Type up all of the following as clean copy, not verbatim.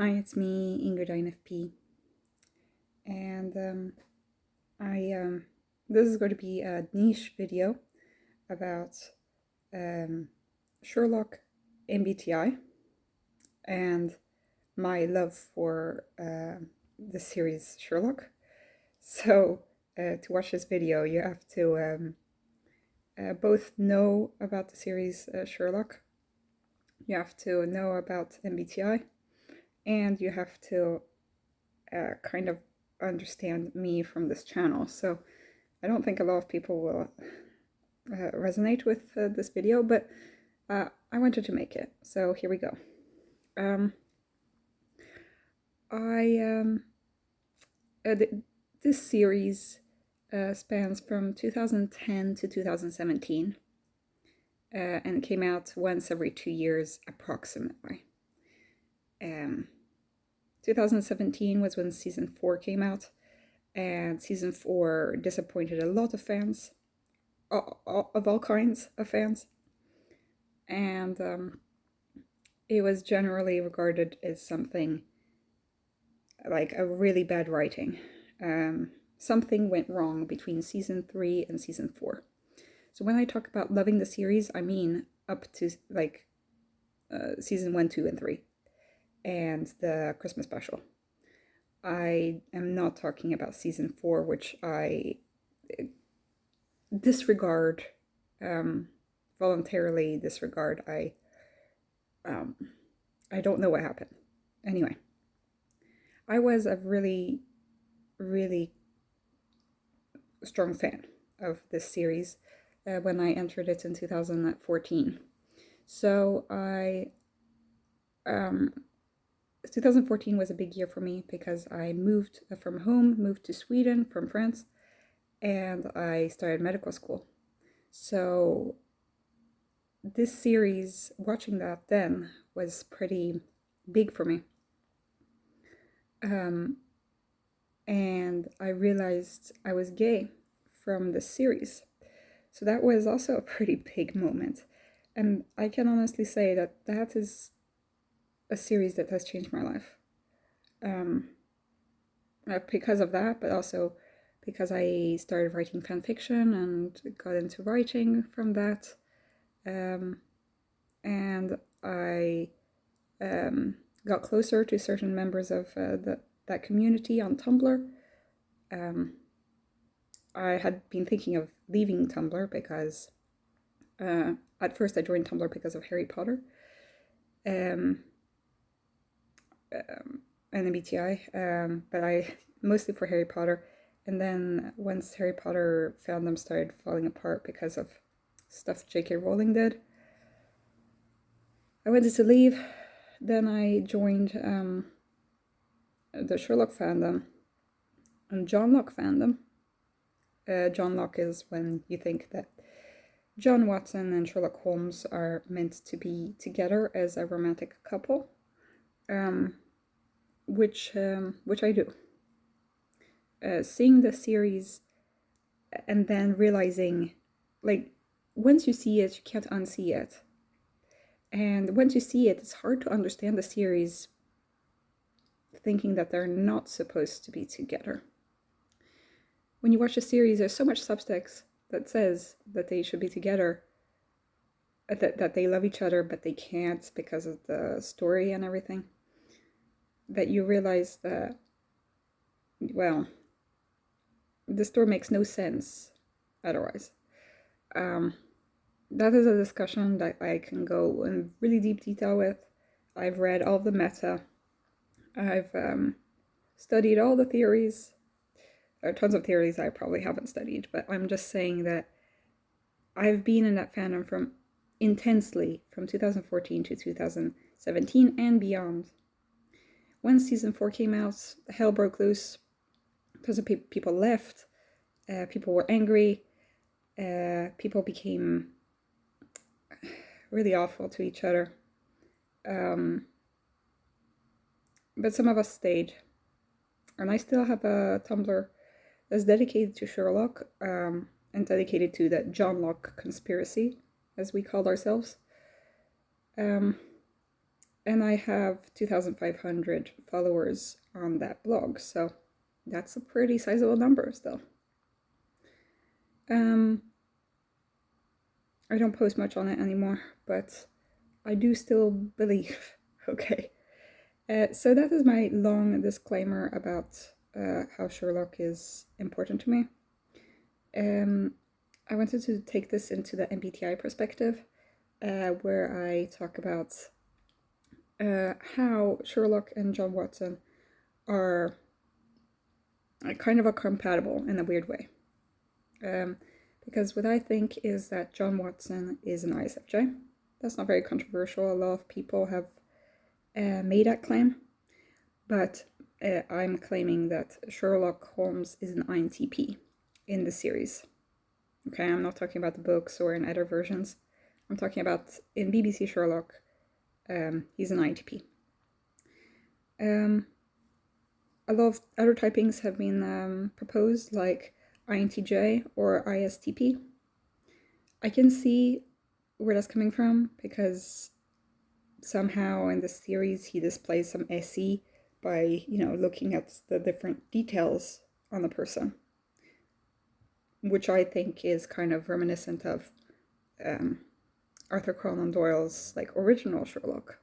Hi, it's me, Ingrid INFP, and this is going to be a niche video about Sherlock, MBTI, and my love for the series Sherlock. So to watch this video, you have to both know about the series Sherlock, you have to know about MBTI, and you have to kind of understand me from this channel. So I don't think a lot of people will resonate with this video, but I wanted to make it. So here we go. This series spans from 2010 to 2017, and it came out once every 2 years approximately. 2017 was when season 4 came out, and season 4 disappointed a lot of fans, of all kinds of fans, and it was generally regarded as something like a really bad writing. Something went wrong between season 3 and season 4. So when I talk about loving the series, I mean up to like season 1, 2, and 3, and the Christmas special. I am not talking about season 4, which I disregard, voluntarily disregard. I don't know what happened. Anyway, I was a really, really strong fan of this series when I entered it in 2014. So 2014 was a big year for me because I moved from home, moved to Sweden from France, and I started medical school. So this series, watching that then, was pretty big for me. And I realized I was gay from the series. So that was also a pretty big moment. And I can honestly say that that is a series that has changed my life. Because of that, but also because I started writing fan fiction and got into writing from that. And I got closer to certain members of that community on Tumblr. I had been thinking of leaving Tumblr because at first I joined Tumblr because of Harry Potter and MBTI, but I mostly for Harry Potter. And then once Harry Potter fandom started falling apart because of stuff J.K. Rowling did, I wanted to leave. Then I joined the Sherlock fandom and Johnlock fandom. Johnlock is when you think that John Watson and Sherlock Holmes are meant to be together as a romantic couple, which I do. Seeing the series and then realizing, like, once you see it, you can't unsee it. And once you see it, it's hard to understand the series thinking that they're not supposed to be together. When you watch a series, there's so much subtext that says that they should be together, that they love each other, but they can't because of the story and everything, that you realize that, well, the story makes no sense otherwise. That is a discussion that I can go in really deep detail with. I've read all the meta. I've studied all the theories. There are tons of theories I probably haven't studied, but I'm just saying that I've been in that fandom intensely from 2014 to 2017 and beyond. When season 4 came out, hell broke loose because people left, people were angry, people became really awful to each other. But some of us stayed. And I still have a Tumblr that's dedicated to Sherlock and dedicated to the Johnlock conspiracy, as we called ourselves. And And I have 2,500 followers on that blog, so that's a pretty sizable number still. I don't post much on it anymore, but I do still believe. Okay. So that is my long disclaimer about how Sherlock is important to me. I wanted to take this into the MBTI perspective, where I talk about how Sherlock and John Watson are kind of compatible in a weird way. Because what I think is that John Watson is an ISFJ. That's not very controversial. A lot of people have made that claim. But I'm claiming that Sherlock Holmes is an INTP in the series. Okay, I'm not talking about the books or in other versions. I'm talking about in BBC Sherlock, he's an INTP. A lot of other typings have been proposed, like INTJ or ISTP. I can see where that's coming from, because somehow in this series he displays some SE by, looking at the different details on the person, which I think is kind of reminiscent of Arthur Conan Doyle's original Sherlock,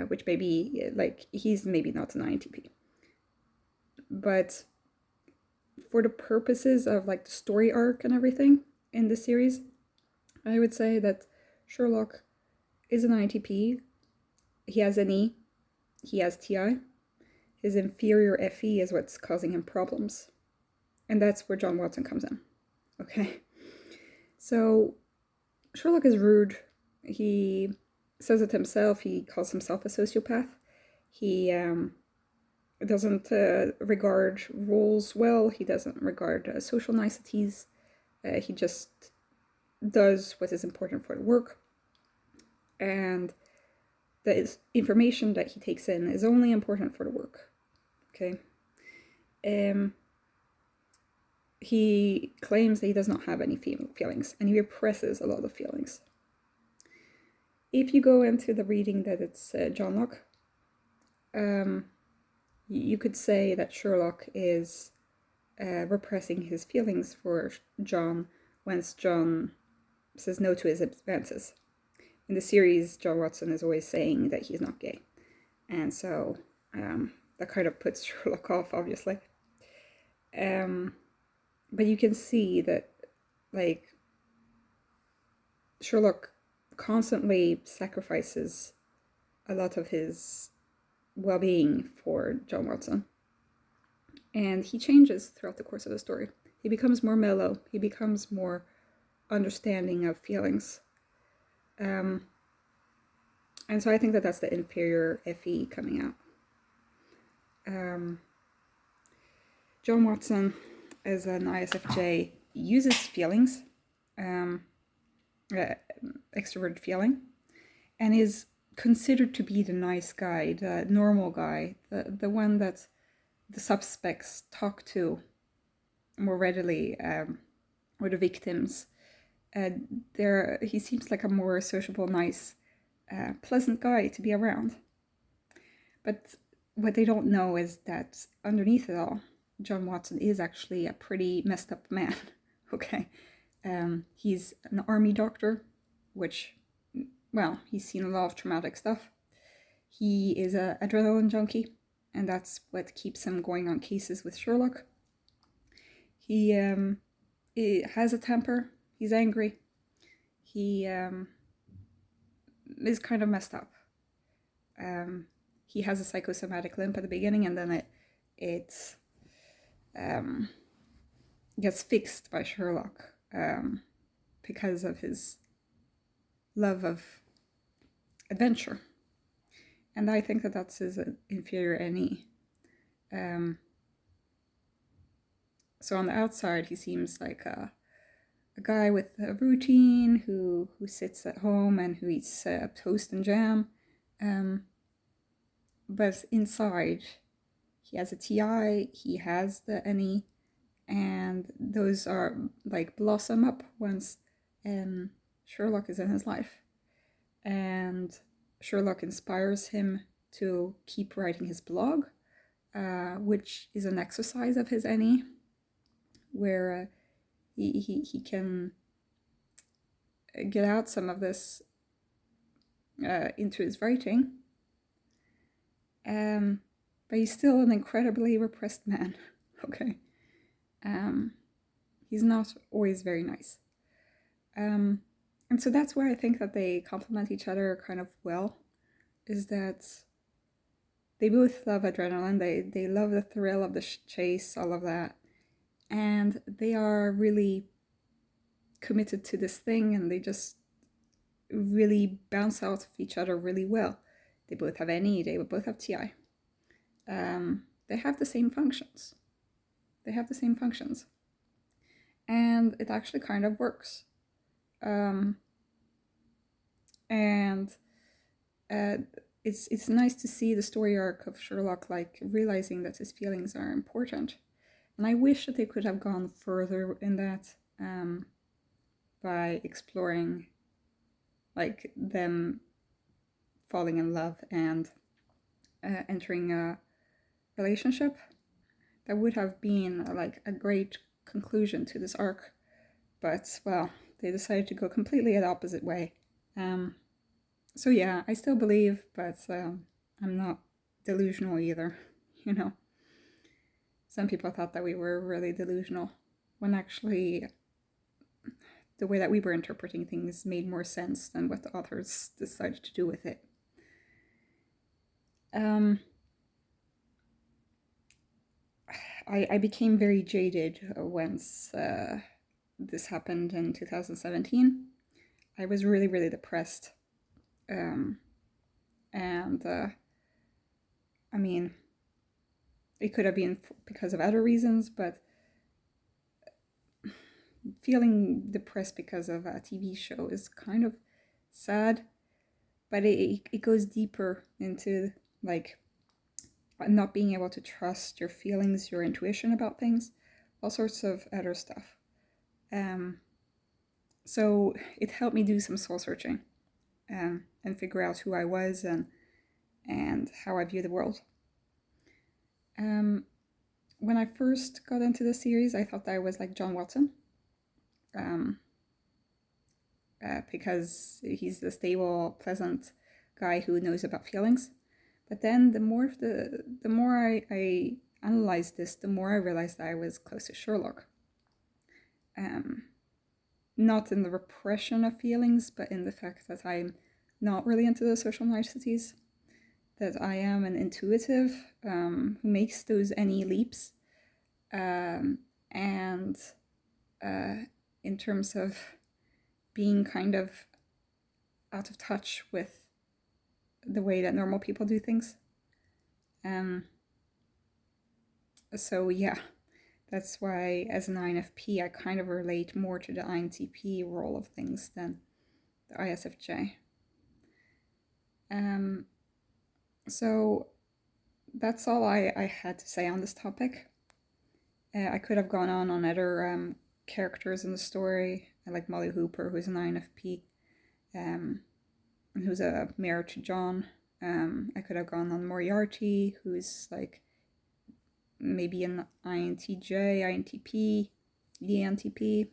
which maybe he's maybe not an INTP, but for the purposes of the story arc and everything in this series, I would say that Sherlock is an INTP. He has an E. He has TI. His inferior FE is what's causing him problems. And that's where John Watson comes in. Okay? So, Sherlock is rude. He says it himself. He calls himself a sociopath. He doesn't regard rules well. He doesn't regard social niceties. He just does what is important for the work. And the information that he takes in is only important for the work. Okay. He claims that he does not have any feelings, and he represses a lot of feelings. If you go into the reading that it's Johnlock, you could say that Sherlock is repressing his feelings for John once John says no to his advances. In the series, John Watson is always saying that he's not gay. And so that kind of puts Sherlock off, obviously. But you can see that, Sherlock constantly sacrifices a lot of his well-being for John Watson. And he changes throughout the course of the story. He becomes more mellow. He becomes more understanding of feelings. And so I think that that's the inferior FE coming out. John Watson, as an ISFJ, uses feelings, extrovert feeling, and is considered to be the nice guy, the normal guy, the one that the suspects talk to more readily, or the victims. He seems like a more sociable, nice, pleasant guy to be around. But what they don't know is that underneath it all, John Watson is actually a pretty messed up man. Okay. He's an army doctor, which, well, he's seen a lot of traumatic stuff. He is an adrenaline junkie, and that's what keeps him going on cases with Sherlock. He has a temper. He's angry. He is kind of messed up. He has a psychosomatic limp at the beginning, and then it gets fixed by Sherlock because of his love of adventure. And I think that that's his inferior NE. So on the outside, he seems like a guy with a routine who sits at home and who eats toast and jam. But inside, he has a TI, he has the NE, and those are blossom up once Sherlock is in his life. And Sherlock inspires him to keep writing his blog, which is an exercise of his NE, where he can get out some of this into his writing. But he's still an incredibly repressed man, okay? He's not always very nice. And so that's where I think that they complement each other kind of well, is that they both love adrenaline, they love the thrill of the chase, all of that, and they are really committed to this thing, and they just really bounce out of each other really well. They both have NE, they both have TI. They have the same functions. And it actually kind of works. It's nice to see the story arc of Sherlock, like, realizing that his feelings are important. And I wish that they could have gone further in that, by exploring, like, them falling in love and entering a relationship. That would have been, like, a great conclusion to this arc. But, well, they decided to go completely the opposite way. So yeah, I still believe, but I'm not delusional either, you know. Some people thought that we were really delusional, when actually the way that we were interpreting things made more sense than what the authors decided to do with it. I became very jaded once this happened in 2017. I was really, really depressed. I mean, it could have been because of other reasons, but feeling depressed because of a TV show is kind of sad. But it goes deeper into, like, not being able to trust your feelings, your intuition about things, all sorts of other stuff. So it helped me do some soul searching, and figure out who I was and how I view the world. When I first got into the series, I thought that I was like John Watson, because he's the stable, pleasant guy who knows about feelings. But then the more I analyzed this, the more I realized that I was close to Sherlock. Not in the repression of feelings, but in the fact that I'm not really into the social niceties, that I am an intuitive who makes those NE leaps, and in terms of being kind of out of touch with the way that normal people do things. So yeah, that's why as an INFP I kind of relate more to the INTP role of things than the ISFJ. So that's all I had to say on this topic. I could have gone on other characters in the story, like Molly Hooper, who's an INFP, who's a mirror to John. I could have gone on Moriarty, who's like maybe an INTJ, INTP, ENTP.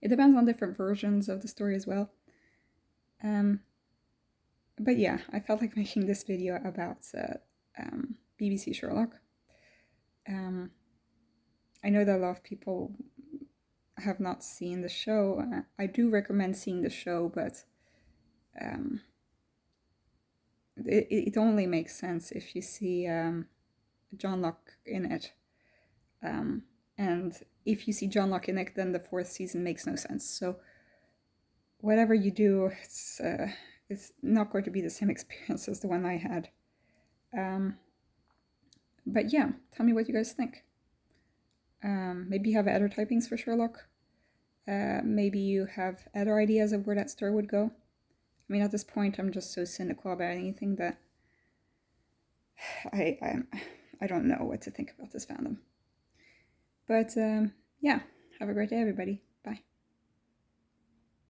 It depends on different versions of the story as well. But yeah, I felt like making this video about BBC Sherlock. I know that a lot of people have not seen the show. I do recommend seeing the show, but it only makes sense if you see Johnlock in it. And if you see Johnlock in it, then the 4th season makes no sense. So whatever you do, it's not going to be the same experience as the one I had. But yeah, tell me what you guys think. Maybe you have other typings for Sherlock. Maybe you have other ideas of where that story would go. I mean, at this point, I'm just so cynical about anything that I don't know what to think about this fandom. But yeah, have a great day, everybody.